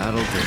That'll do.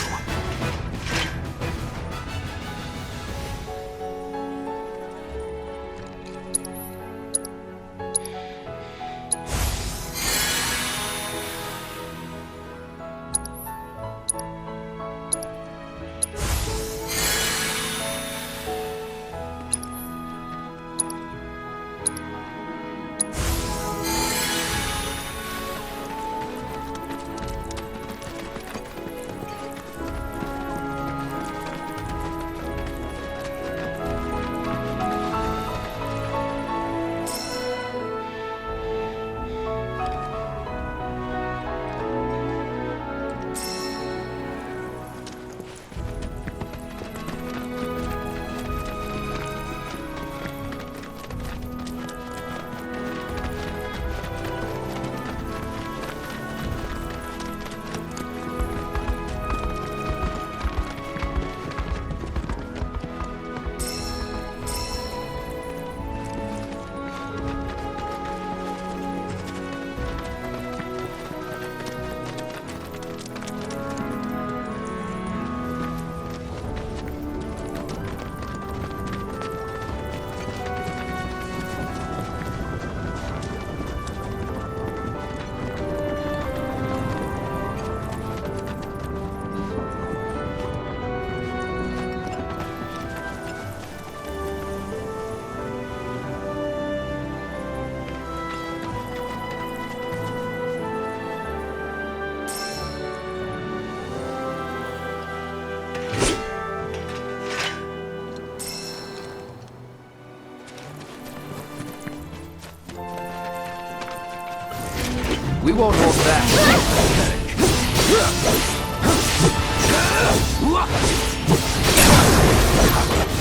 We won't hold back.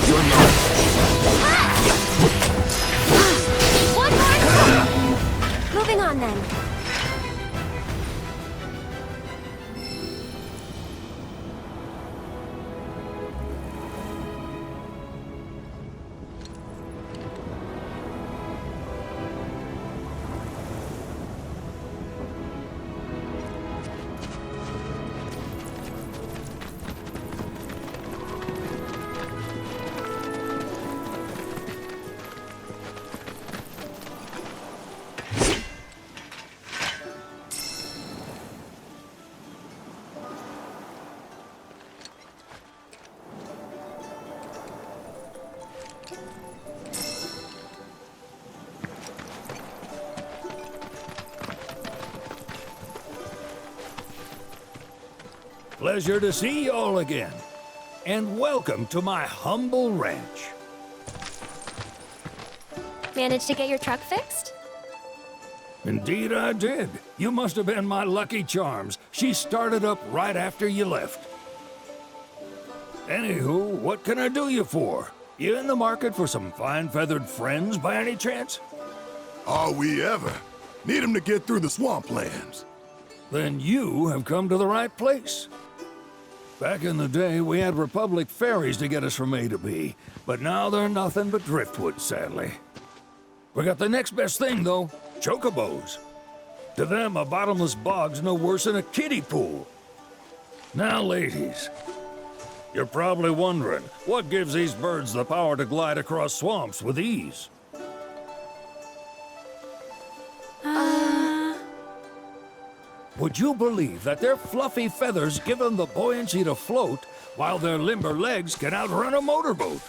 You're not. One more! Moving on then. Pleasure to see y'all again, and welcome to my humble ranch. Managed to get your truck fixed? Indeed I did. You must have been my lucky charms. She started up right after you left. Anywho, what can I do you for? You in the market for some fine-feathered friends by any chance? Are we ever? Need 'em to get through the swamplands. Then you have come to the right place. Back in the day, we had Republic ferries to get us from A to B, but now they're nothing but driftwood, sadly. We got the next best thing, though, chocobos. To them, a bottomless bog's no worse than a kiddie pool. Now, ladies, you're probably wondering, what gives these birds the power to glide across swamps with ease? Would you believe that their fluffy feathers give them the buoyancy to float, while their limber legs can outrun a motorboat?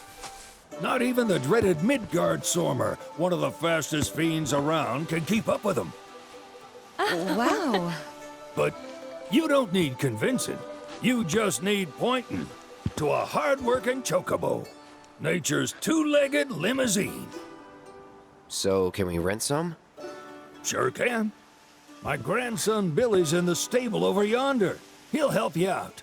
Not even the dreaded Midgard Sormer, one of the fastest fiends around, can keep up with them. Wow. But you don't need convincing. You just need pointing to a hard-working chocobo. Nature's two-legged limousine. So, can we rent some? Sure can. My grandson Billy's in the stable over yonder. He'll help you out.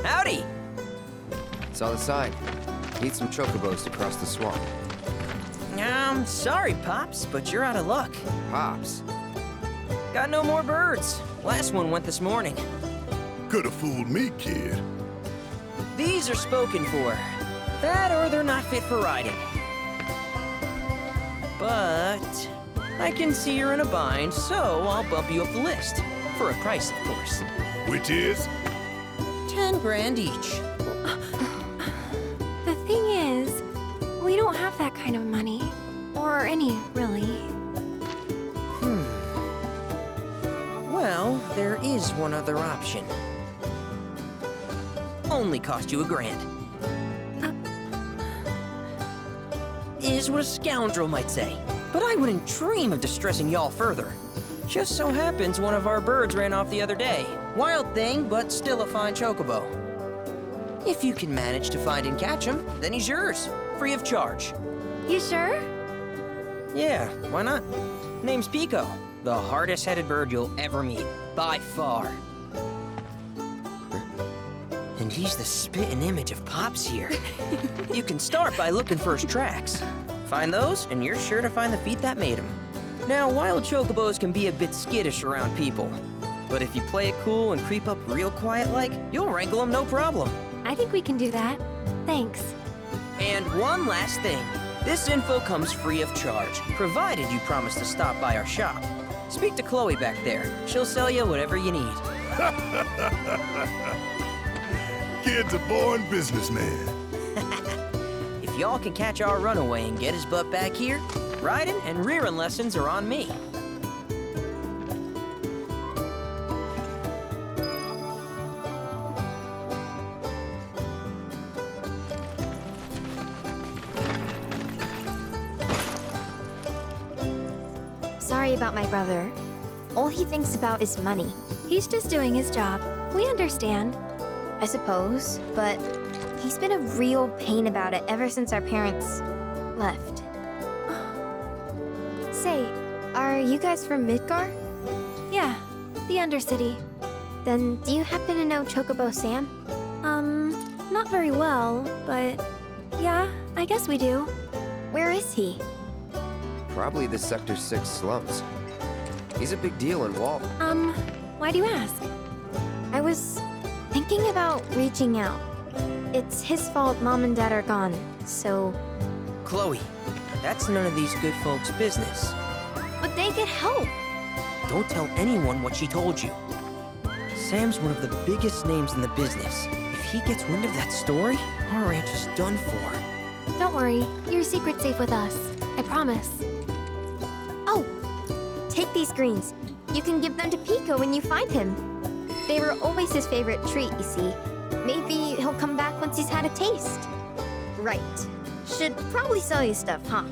Howdy! It's on the side. Need some chocobos to cross the swamp. Sorry, Pops, but you're out of luck. Pops. Got no more birds. Last one went this morning. Could have fooled me, kid. These are spoken for. That or they're not fit for riding. But I can see you're in a bind, so I'll bump you up the list. For a price, of course. Which is? 10 grand each. The thing is, we don't have that kind of money. Or any, really. Well, there is one other option. Only cost you $1,000. Is what a scoundrel might say. But I wouldn't dream of distressing y'all further. Just so happens one of our birds ran off the other day. Wild thing, but still a fine chocobo. If you can manage to find and catch him, then he's yours. Free of charge. You sure? Yeah, why not? Name's Pico. The hardest-headed bird you'll ever meet. By far. And he's the spitting image of Pops here. You can start by looking for his tracks. Find those, and you're sure to find the feet that made him. Now, wild chocobos can be a bit skittish around people. But if you play it cool and creep up real quiet-like, you'll wrangle them no problem. I think we can do that. Thanks. And one last thing. This info comes free of charge, provided you promise to stop by our shop. Speak to Chloe back there. She'll sell you whatever you need. Kid's a born businessman. If y'all can catch our runaway and get his butt back here, riding and rearing lessons are on me. Sorry about my brother. All he thinks about is money. He's just doing his job. We understand. I suppose, but he's been a real pain about it ever since our parents left. Say, are you guys from Midgar? Yeah, the Undercity. Then do you happen to know Chocobo Sam? Not very well, but yeah, I guess we do. Where is he? Probably the Sector 6 slums. He's a big deal in Walt. Why do you ask? I was thinking about reaching out. It's his fault Mom and Dad are gone, so... Chloe, that's none of these good folks' business. But they could help. Don't tell anyone what she told you. Sam's one of the biggest names in the business. If he gets wind of that story, our ranch is done for. Don't worry, your secret's safe with us. I promise. Oh, take these greens. You can give them to Pico when you find him. They were always his favorite treat, you see. Maybe he'll come back once he's had a taste. Right. Should probably sell you stuff, huh?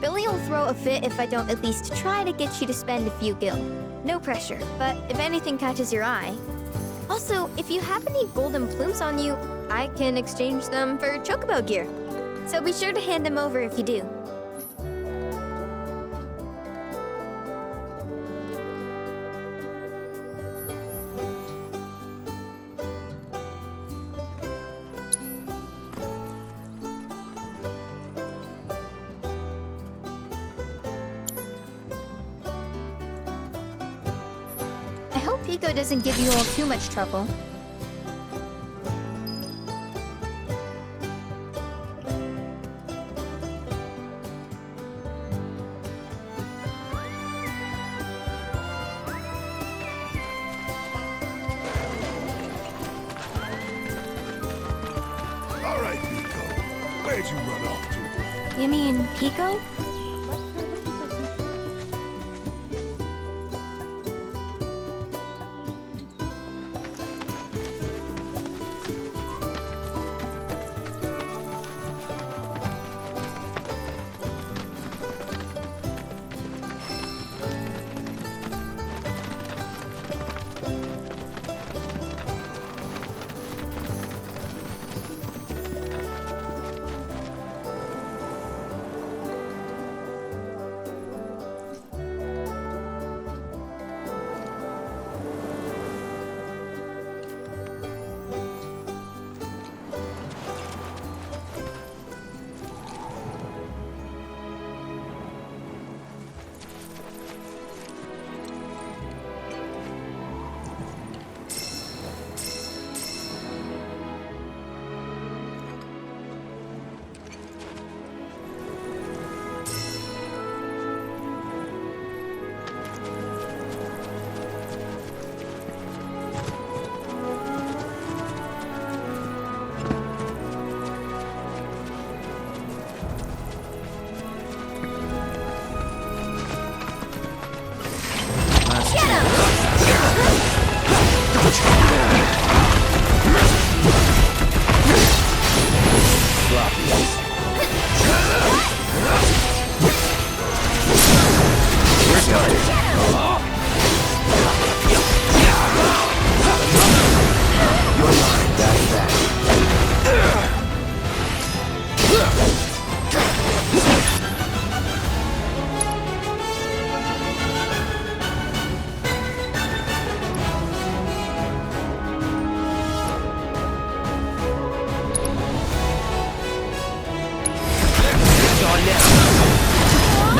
Billy will throw a fit if I don't at least try to get you to spend a few gil. No pressure, but if anything catches your eye. Also, if you have any golden plumes on you, I can exchange them for chocobo gear. So be sure to hand them over if you do. I hope Pico doesn't give you all too much trouble. All right, Pico. Where'd you run off to? You mean Pico?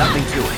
Nothing to it.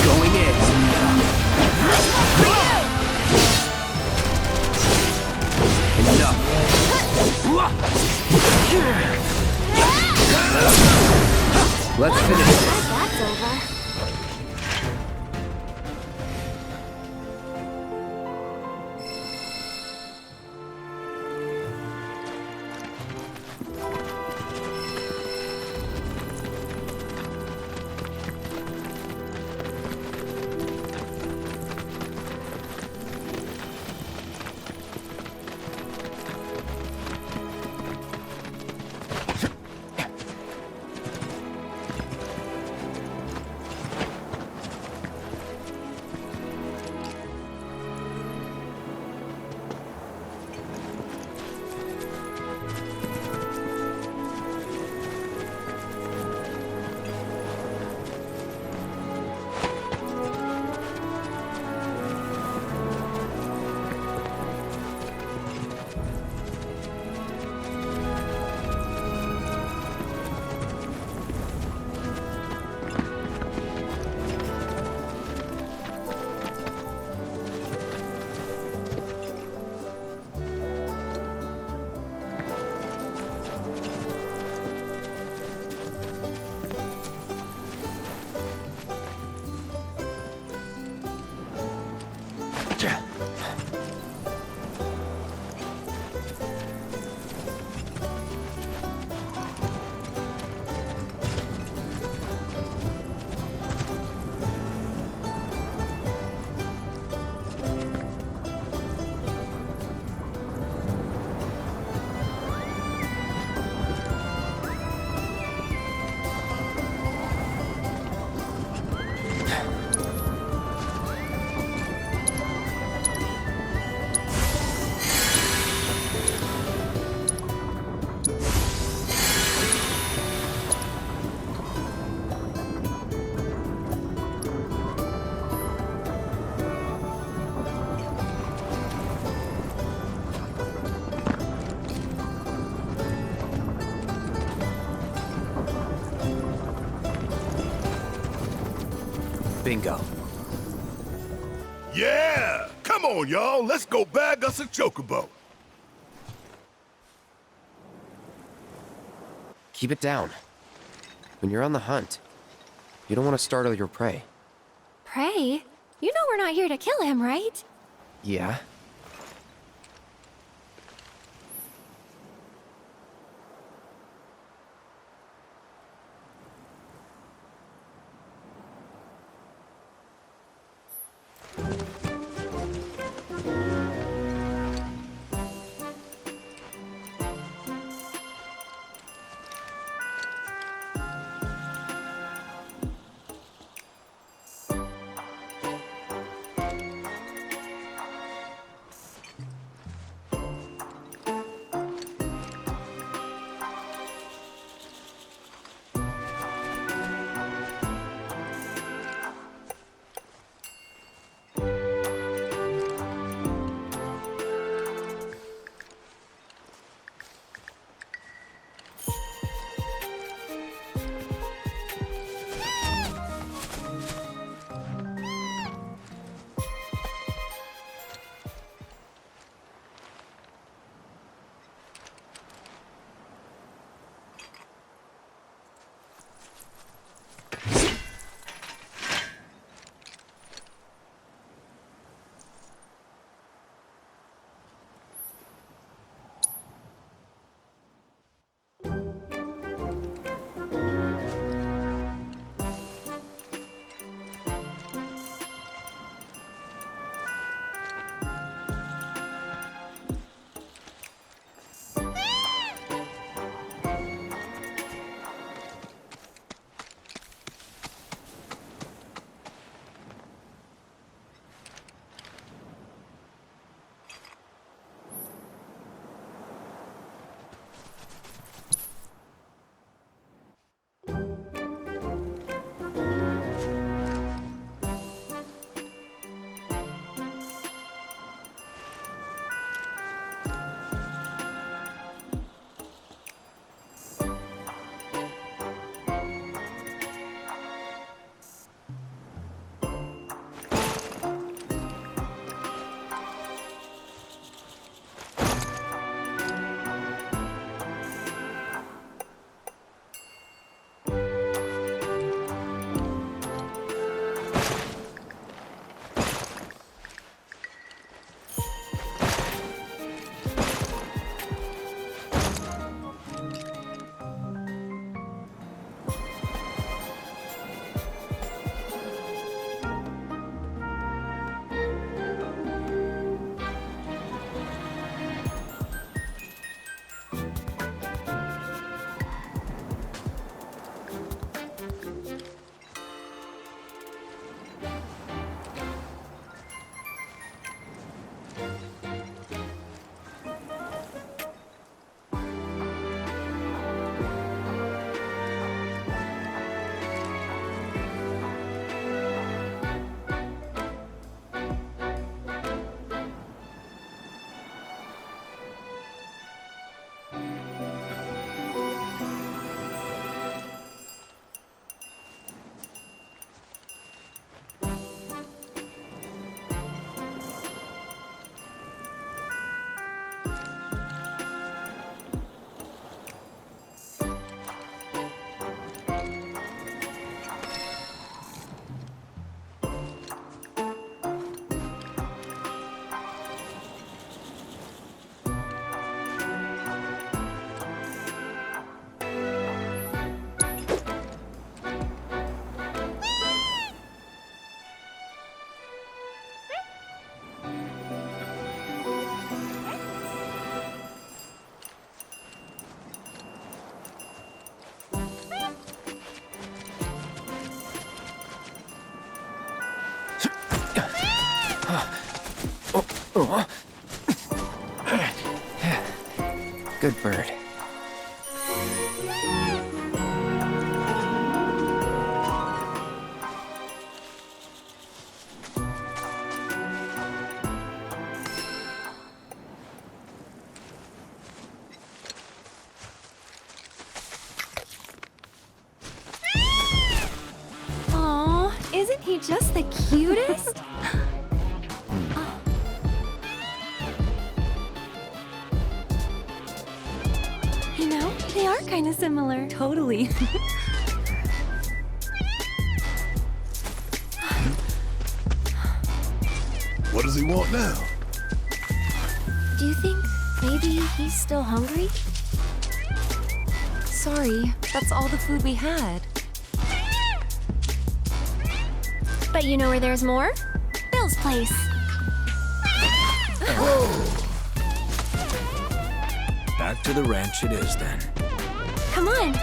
Going in. Enough. Let's finish this. That's over. Bingo. Yeah! Come on, y'all. Let's go bag us a chocobo. Keep it down. When you're on the hunt, you don't want to startle your prey. Pray? You know we're not here to kill him, right? Yeah? Good bird. Aw, isn't he just the cutest? You know, they are kind of similar. Totally. What does he want now? Do you think maybe he's still hungry? Sorry, that's all the food we had. But you know where there's more? Bill's place. Back to the ranch it is then. Come on.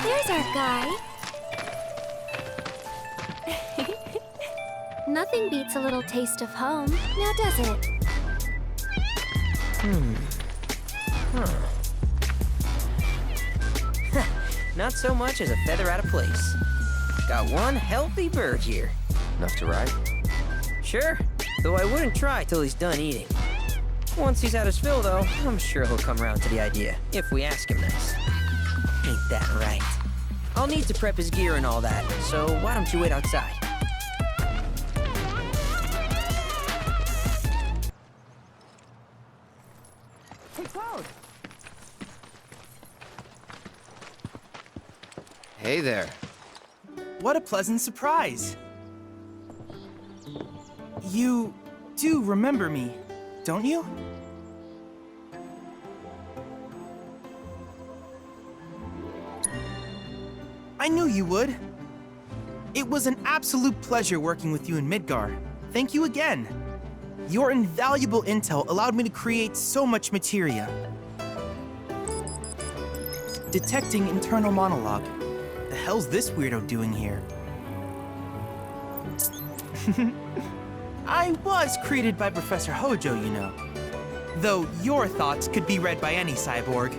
There's our guy. Nothing beats a little taste of home, now does it? Not so much as a feather out of place. Got one healthy bird here. Enough to ride? Sure, though I wouldn't try till he's done eating. Once he's had his fill, though, I'm sure he'll come around to the idea, if we ask him nice. Ain't that right? I'll need to prep his gear and all that, so why don't you wait outside? Hey there. What a pleasant surprise. You do remember me, don't you? I knew you would. It was an absolute pleasure working with you in Midgar. Thank you again. Your invaluable intel allowed me to create so much materia. Detecting internal monologue. The hell's this weirdo doing here? I was created by Professor Hojo, you know. Though your thoughts could be read by any cyborg.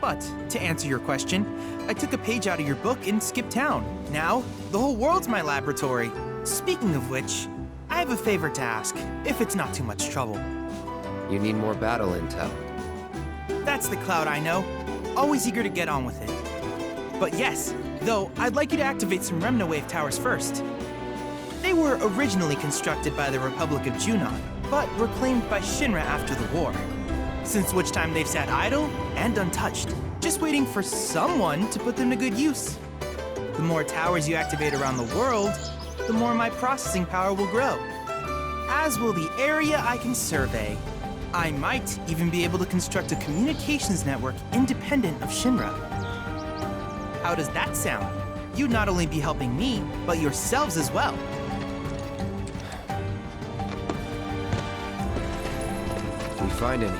But, to answer your question, I took a page out of your book and skipped town. Now, the whole world's my laboratory. Speaking of which, I have a favor to ask, if it's not too much trouble. You need more battle intel. That's the Cloud I know. Always eager to get on with it. But yes, though, I'd like you to activate some Remna Wave towers first. They were originally constructed by the Republic of Junon, but were claimed by Shinra after the war. Since which time they've sat idle and untouched, just waiting for someone to put them to good use. The more towers you activate around the world, the more my processing power will grow. As will the area I can survey. I might even be able to construct a communications network independent of Shinra. How does that sound? You'd not only be helping me, but yourselves as well. If we find any,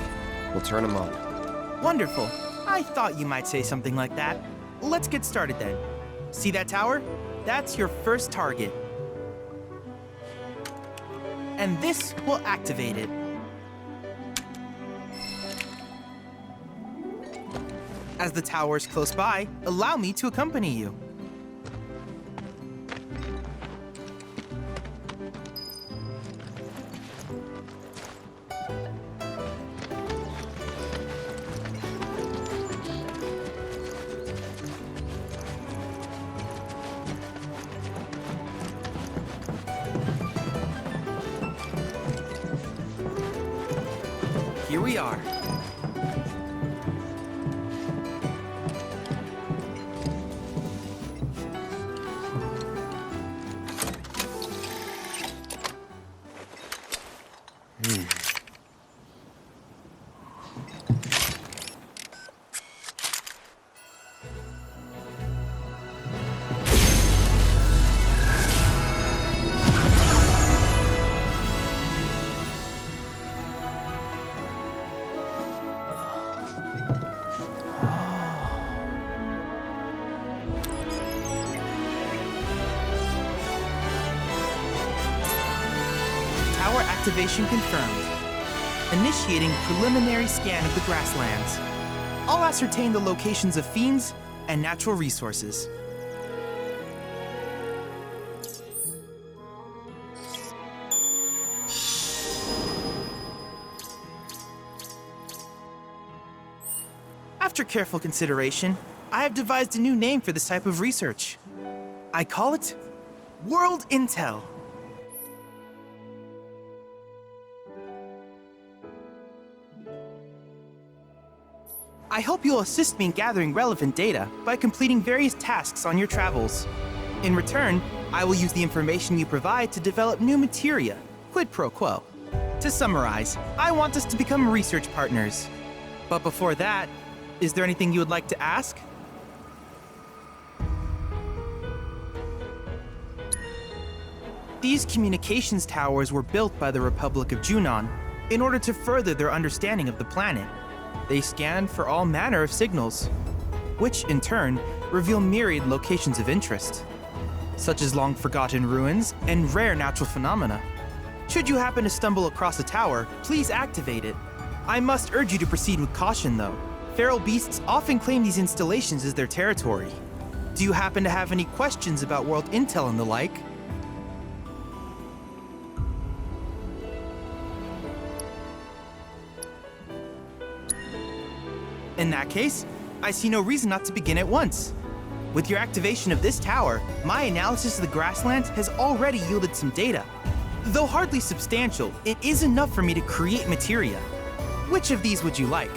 we'll turn them on. Wonderful. I thought you might say something like that. Let's get started then. See that tower? That's your first target. and this will activate it. As the tower is close by, allow me to accompany you. Here we are. Tower activation confirmed. Initiating preliminary scan of the grasslands. I'll ascertain the locations of fiends and natural resources. After careful consideration, I have devised a new name for this type of research. I call it World Intel. I hope you'll assist me in gathering relevant data by completing various tasks on your travels. In return, I will use the information you provide to develop new materia, quid pro quo. To summarize, I want us to become research partners. But before that, is there anything you would like to ask? These communications towers were built by the Republic of Junon in order to further their understanding of the planet. They scan for all manner of signals, which in turn reveal myriad locations of interest, such as long-forgotten ruins and rare natural phenomena. Should you happen to stumble across a tower, please activate it. I must urge you to proceed with caution, though. Feral beasts often claim these installations as their territory. Do you happen to have any questions about world intel and the like? In that case, I see no reason not to begin at once. With your activation of this tower, my analysis of the grasslands has already yielded some data. Though hardly substantial, it is enough for me to create materia. Which of these would you like?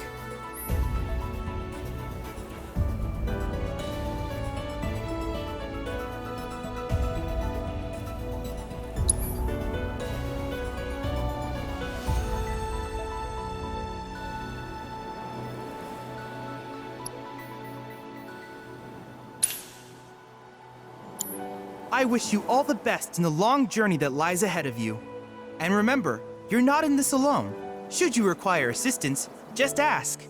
I wish you all the best in the long journey that lies ahead of you. And remember, you're not in this alone. Should you require assistance, just ask.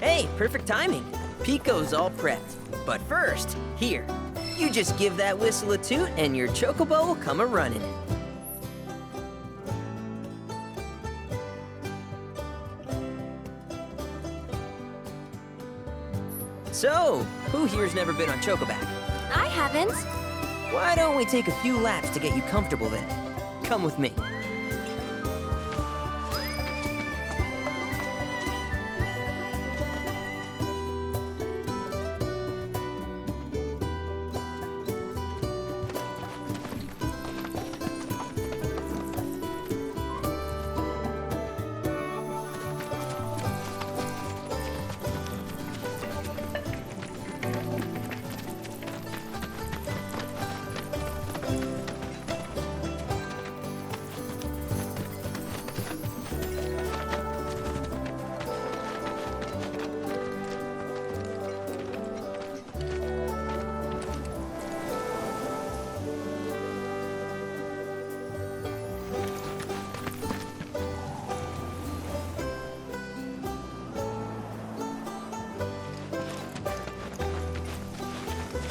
Hey, perfect timing. Pico's all prepped. But first, here, you just give that whistle a toot and your chocobo will come a-running. So, who here's never been on Chocoback? I haven't. Why don't we take a few laps to get you comfortable then? Come with me.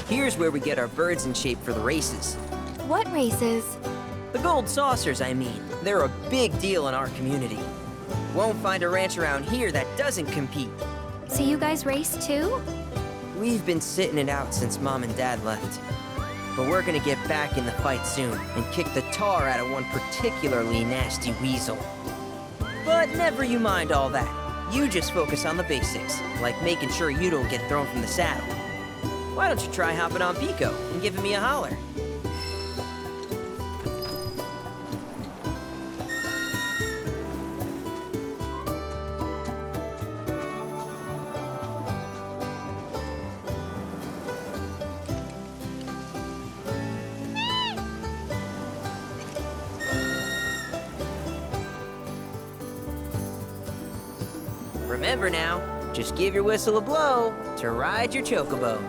Here's where we get our birds in shape for the races. What races? The gold saucers, I mean. They're a big deal in our community. Won't find a ranch around here that doesn't compete. So you guys race too? We've been sitting it out since Mom and Dad left. But we're gonna get back in the fight soon and kick the tar out of one particularly nasty weasel. But never you mind all that. You just focus on the basics, like making sure you don't get thrown from the saddle. Why don't you try hopping on Pico and giving me a holler? Remember now, just give your whistle a blow to ride your chocobo.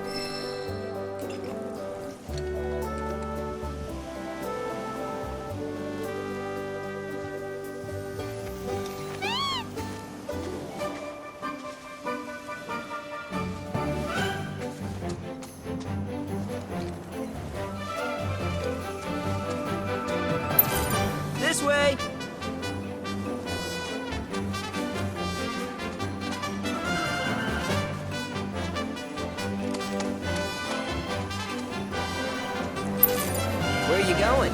This way! Where are you going?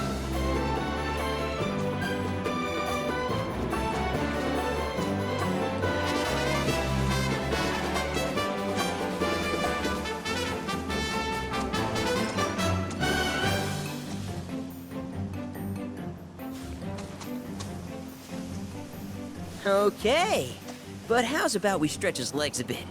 Okay, but how's about we stretch his legs a bit?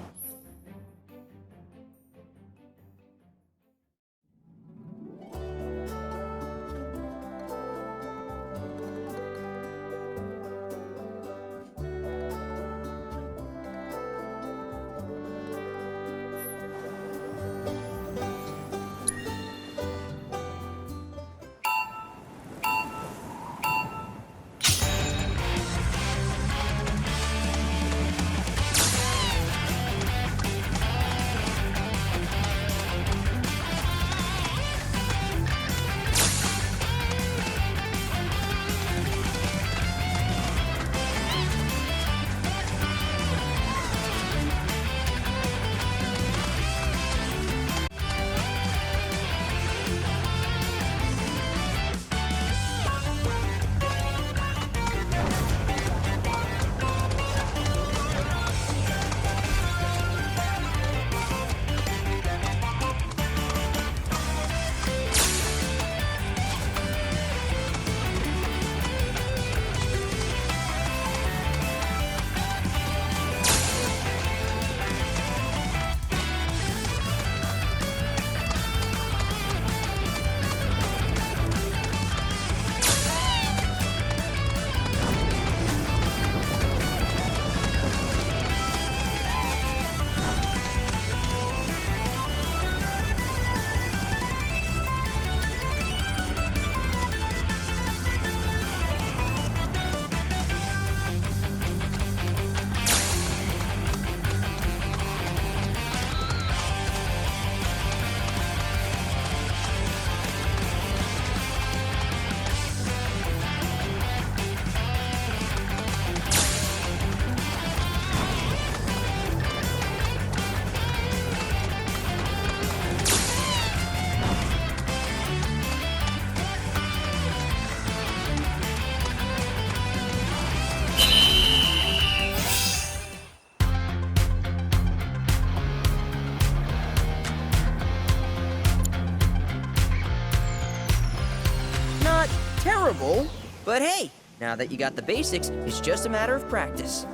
terrible, but hey, now that you got the basics, it's just a matter of practice.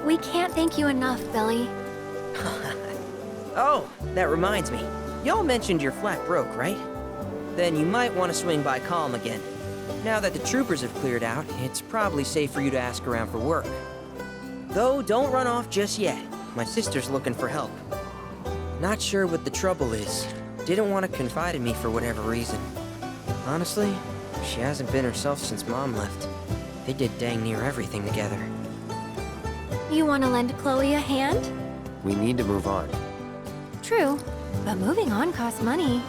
We can't thank you enough, Billy. Oh, that reminds me. Y'all mentioned your flat broke, right? Then you might want to swing by Calm again. Now that the troopers have cleared out, it's probably safe for you to ask around for work. Though, don't run off just yet. My sister's looking for help. Not sure what the trouble is. Didn't want to confide in me for whatever reason. Honestly, she hasn't been herself since Mom left. They did dang near everything together. You want to lend Chloe a hand? We need to move on. True, but moving on costs money.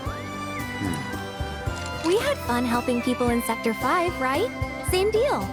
We had fun helping people in Sector 5, right? Same deal.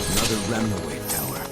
Another remnant wave tower.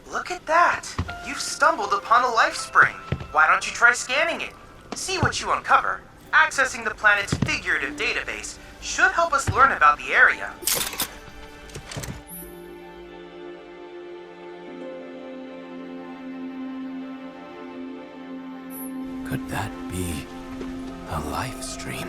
Look at that! You've stumbled upon a life spring. Why don't you try scanning it? See what you uncover. Accessing the planet's figurative database should help us learn about the area. Could that be a life stream?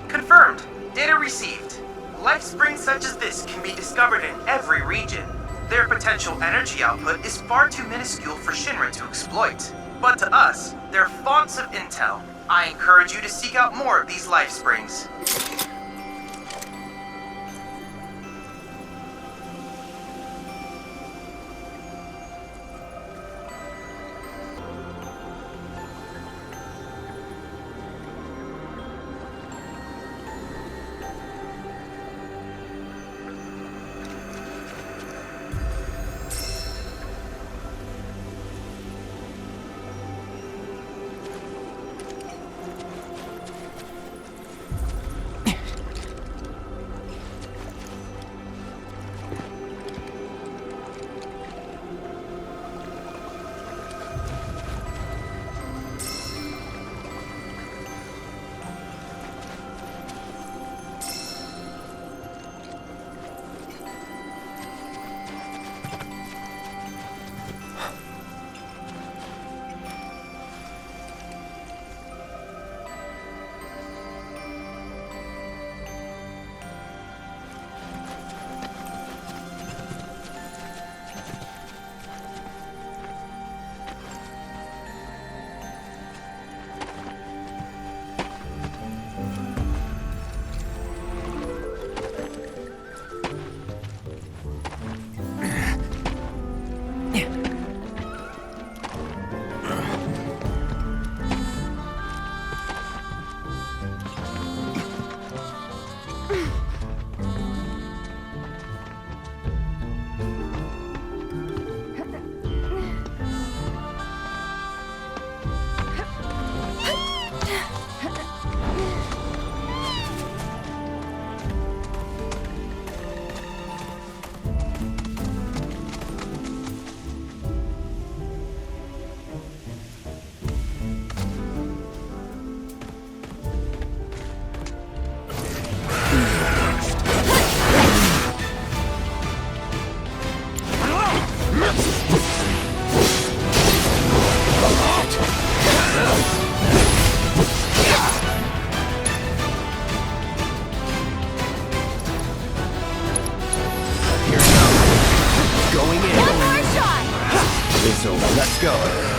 Confirmed. Data received. Life springs such as this can be discovered in every region. Their potential energy output is far too minuscule for Shinra to exploit. But to us, they're fonts of intel. I encourage you to seek out more of these life springs. going.